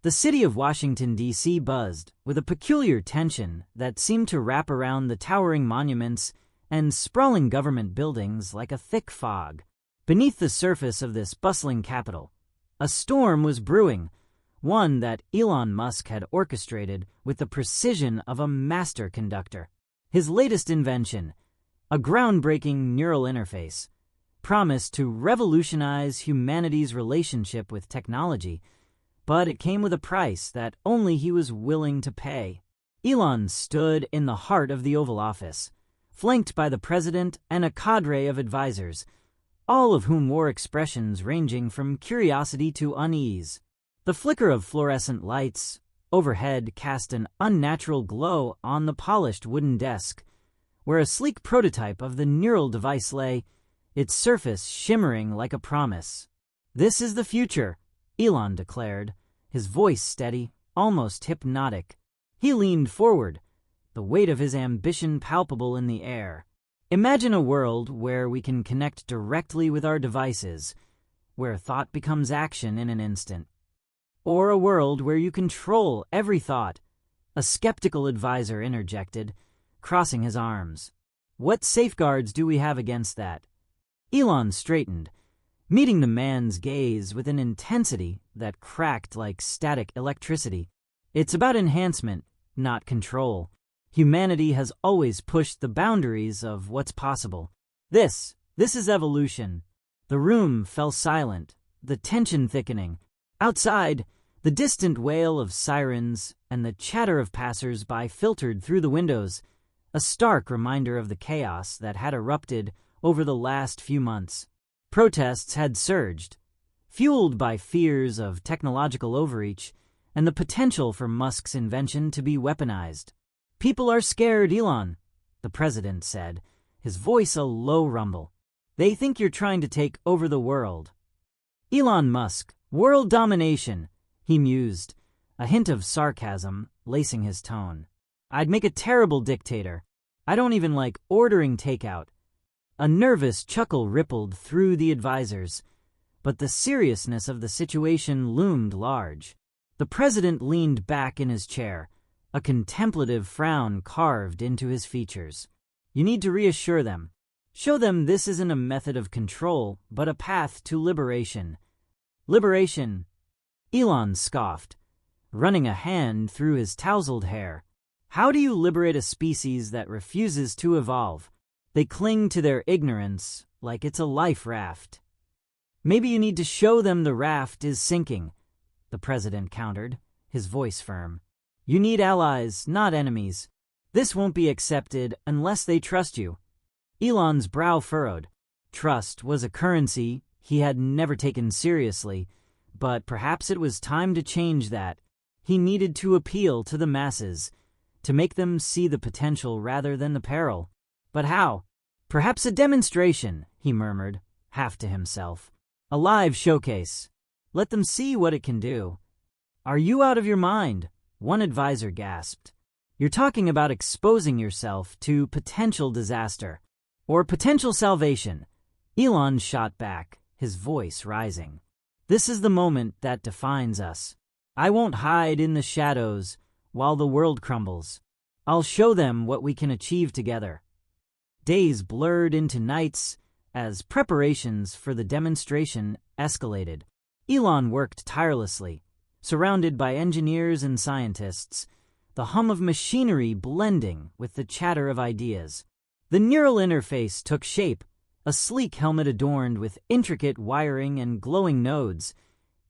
The city of Washington, D.C. buzzed with a peculiar tension that seemed to wrap around the towering monuments and sprawling government buildings like a thick fog. Beneath the surface of this bustling capital, a storm was brewing, one that Elon Musk had orchestrated with the precision of a master conductor. His latest invention, a groundbreaking neural interface, promised to revolutionize humanity's relationship with technology, but it came with a price that only he was willing to pay. Elon stood in the heart of the Oval Office, flanked by the president and a cadre of advisors, all of whom wore expressions ranging from curiosity to unease. The flicker of fluorescent lights overhead cast an unnatural glow on the polished wooden desk, where a sleek prototype of the neural device lay, its surface shimmering like a promise. "This is the future," Elon declared, his voice steady, almost hypnotic. He leaned forward, the weight of his ambition palpable in the air. "Imagine a world where we can connect directly with our devices, where thought becomes action in an instant. Or a world where you control every thought," a skeptical advisor interjected, crossing his arms. "What safeguards do we have against that?" Elon straightened, meeting the man's gaze with an intensity that cracked like static electricity. "It's about enhancement, not control. Humanity has always pushed the boundaries of what's possible. This is evolution." The room fell silent, the tension thickening. Outside, the distant wail of sirens and the chatter of passers-by filtered through the windows, a stark reminder of the chaos that had erupted over the last few months. Protests had surged, fueled by fears of technological overreach and the potential for Musk's invention to be weaponized. "People are scared, Elon," the president said, his voice a low rumble. "They think you're trying to take over the world." "Elon Musk, world domination," he mused, a hint of sarcasm lacing his tone. "I'd make a terrible dictator. I don't even like ordering takeout." A nervous chuckle rippled through the advisors, but the seriousness of the situation loomed large. The president leaned back in his chair, a contemplative frown carved into his features. "You need to reassure them. Show them this isn't a method of control, but a path to liberation." "Liberation?" Elon scoffed, running a hand through his tousled hair. "How do you liberate a species that refuses to evolve? They cling to their ignorance like it's a life raft." "Maybe you need to show them the raft is sinking," the president countered, his voice firm. "You need allies, not enemies. This won't be accepted unless they trust you." Elon's brow furrowed. Trust was a currency he had never taken seriously, but perhaps it was time to change that. He needed to appeal to the masses, to make them see the potential rather than the peril. But how? "Perhaps a demonstration," he murmured, half to himself. "A live showcase. Let them see what it can do." "Are you out of your mind?" one advisor gasped. "You're talking about exposing yourself to potential disaster. Or potential salvation." Elon shot back, his voice rising. "This is the moment that defines us. I won't hide in the shadows while the world crumbles. I'll show them what we can achieve together." Days blurred into nights as preparations for the demonstration escalated. Elon worked tirelessly, surrounded by engineers and scientists, the hum of machinery blending with the chatter of ideas. The neural interface took shape, a sleek helmet adorned with intricate wiring and glowing nodes,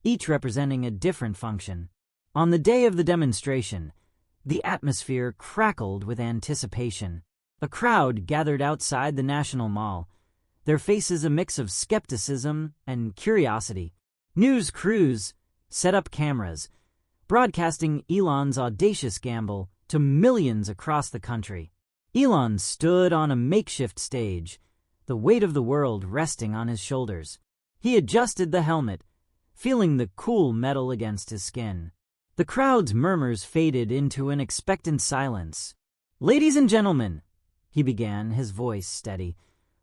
each representing a different function. On the day of the demonstration, the atmosphere crackled with anticipation. A crowd gathered outside the National Mall, their faces a mix of skepticism and curiosity. News crews set up cameras, broadcasting Elon's audacious gamble to millions across the country. Elon stood on a makeshift stage, the weight of the world resting on his shoulders. He adjusted the helmet, feeling the cool metal against his skin. The crowd's murmurs faded into an expectant silence. "Ladies and gentlemen," he began, his voice steady,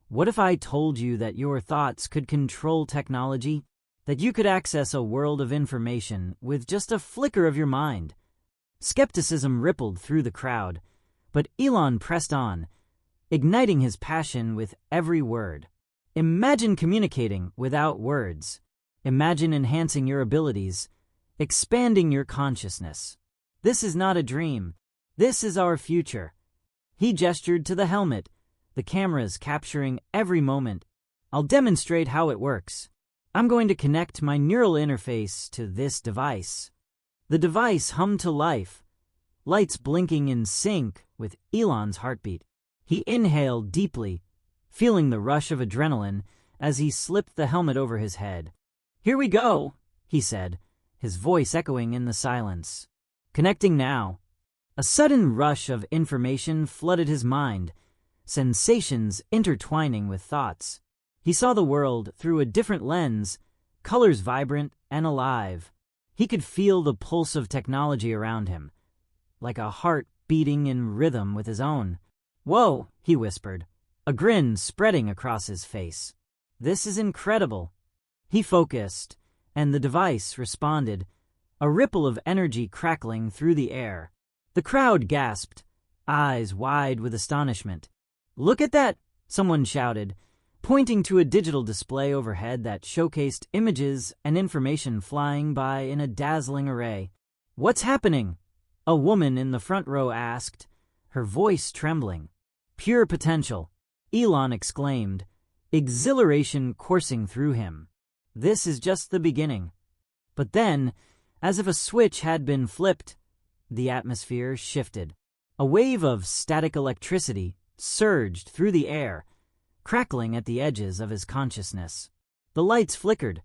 "what if I told you that your thoughts could control technology? that you could access a world of information with just a flicker of your mind. Skepticism rippled through the crowd, but Elon pressed on, igniting his passion with every word. Imagine communicating without words. Imagine enhancing your abilities, expanding your consciousness. This is not a dream. This is our future. He gestured to the helmet, the cameras capturing every moment. I'll demonstrate how it works. I'm going to connect my neural interface to this device. The device hummed to life, lights blinking in sync with Elon's heartbeat. He inhaled deeply, feeling the rush of adrenaline as he slipped the helmet over his head. "Here we go," he said, his voice echoing in the silence. Connecting now. A sudden rush of information flooded his mind, sensations intertwining with thoughts. He saw the world through a different lens, colors vibrant and alive. He could feel the pulse of technology around him, like a heart beating in rhythm with his own. "Whoa," he whispered, a grin spreading across his face. "This is incredible." He focused, and the device responded, a ripple of energy crackling through the air. The crowd gasped, eyes wide with astonishment. "Look at that," someone shouted, pointing to a digital display overhead that showcased images and information flying by in a dazzling array. "What's happening?" a woman in the front row asked, her voice trembling. "Pure potential," Elon exclaimed, exhilaration coursing through him. "This is just the beginning." But then, as if a switch had been flipped, the atmosphere shifted. A wave of static electricity surged through the air, crackling at the edges of his consciousness. The lights flickered,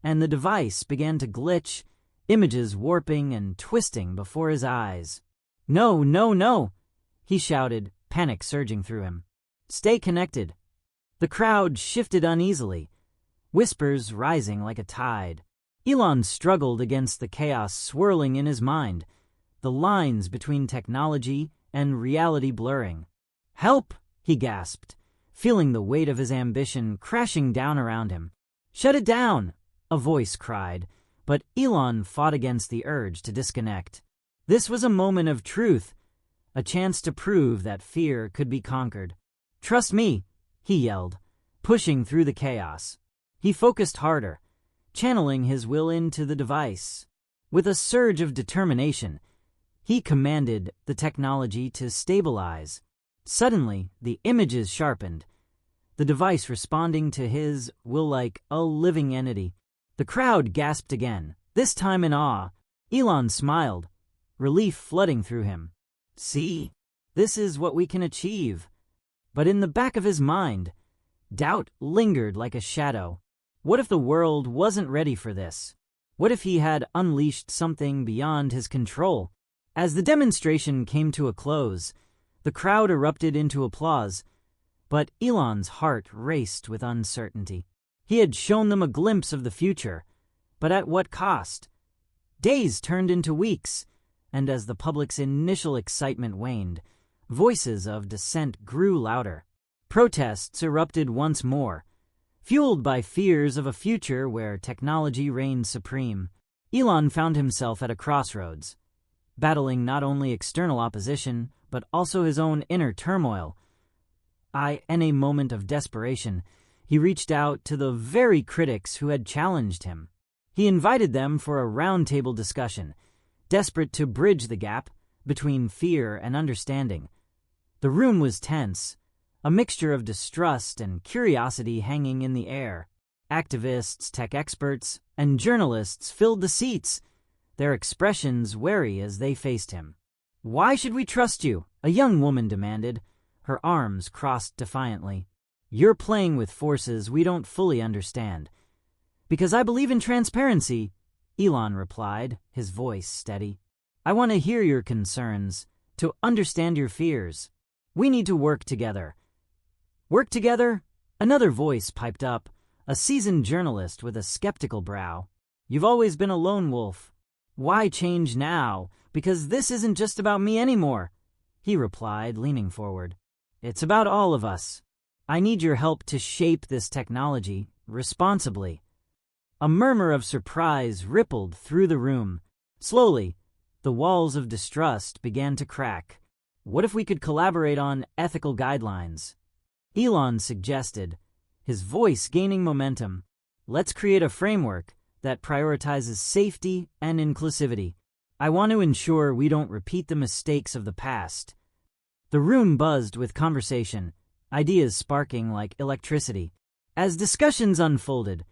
and the device began to glitch, images warping and twisting before his eyes. "No, no, no!" he shouted, panic surging through him. "Stay connected." The crowd shifted uneasily, whispers rising like a tide. Elon struggled against the chaos swirling in his mind, the lines between technology and reality blurring. "Help!" he gasped, feeling the weight of his ambition crashing down around him. "Shut it down!" a voice cried, but Elon fought against the urge to disconnect. This was a moment of truth, a chance to prove that fear could be conquered. "Trust me," he yelled, pushing through the chaos. He focused harder, channeling his will into the device. With a surge of determination, he commanded the technology to stabilize. Suddenly, the images sharpened, the device responding to his will like a living entity. The crowd gasped again, this time in awe. Elon smiled, relief flooding through him. "See, this is what we can achieve." But in the back of his mind, doubt lingered like a shadow. What if the world wasn't ready for this? What if he had unleashed something beyond his control? As the demonstration came to a close, the crowd erupted into applause, but Elon's heart raced with uncertainty. He had shown them a glimpse of the future, but at what cost? Days turned into weeks, and as the public's initial excitement waned, voices of dissent grew louder. Protests erupted once more, fueled by fears of a future where technology reigned supreme. Elon found himself at a crossroads, battling not only external opposition, but also his own inner turmoil. In a moment of desperation, he reached out to the very critics who had challenged him. He invited them for a roundtable discussion, desperate to bridge the gap between fear and understanding. The room was tense, a mixture of distrust and curiosity hanging in the air. Activists, tech experts, and journalists filled the seats, their expressions wary as they faced him. "Why should we trust you?" a young woman demanded, her arms crossed defiantly. "You're playing with forces we don't fully understand." "Because I believe in transparency," Elon replied, his voice steady. "I want to hear your concerns, to understand your fears. We need to work together." "Work together?" Another voice piped up, a seasoned journalist with a skeptical brow. "You've always been a lone wolf. Why change now? Because this isn't just about me anymore," he replied, leaning forward. "It's about all of us. I need your help to shape this technology responsibly." A murmur of surprise rippled through the room. Slowly, the walls of distrust began to crack. What if we could collaborate on ethical guidelines? Elon suggested, his voice gaining momentum. Let's create a framework that prioritizes safety and inclusivity. I want to ensure we don't repeat the mistakes of the past. The room buzzed with conversation, ideas sparking like electricity. As discussions unfolded,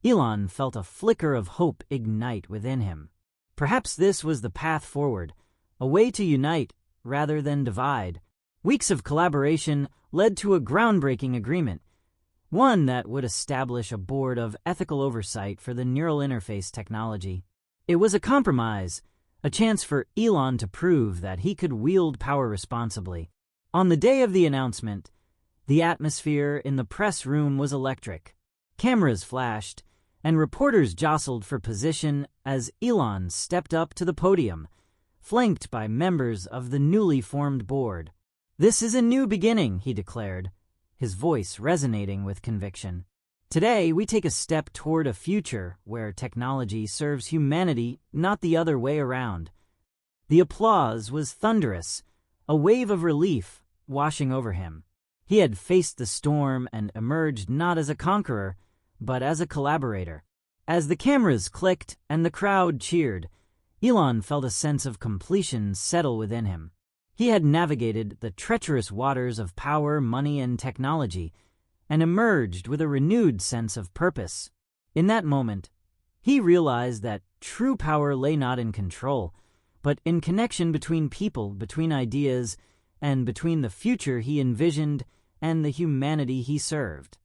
Elon felt a flicker of hope ignite within him. Perhaps this was the path forward, a way to unite rather than divide. Weeks of collaboration led to a groundbreaking agreement, one that would establish a board of ethical oversight for the neural interface technology. It was a compromise, a chance for Elon to prove that he could wield power responsibly. On the day of the announcement, the atmosphere in the press room was electric. Cameras flashed, and reporters jostled for position as Elon stepped up to the podium, flanked by members of the newly formed board. "This is a new beginning," he declared, his voice resonating with conviction. "Today, we take a step toward a future where technology serves humanity, not the other way around." The applause was thunderous, a wave of relief washing over him. He had faced the storm and emerged not as a conqueror, but as a collaborator. As the cameras clicked and the crowd cheered, Elon felt a sense of completion settle within him. He had navigated the treacherous waters of power, money, and technology, and emerged with a renewed sense of purpose. In that moment, he realized that true power lay not in control, but in connection between people, between ideas, and between the future he envisioned and the humanity he served.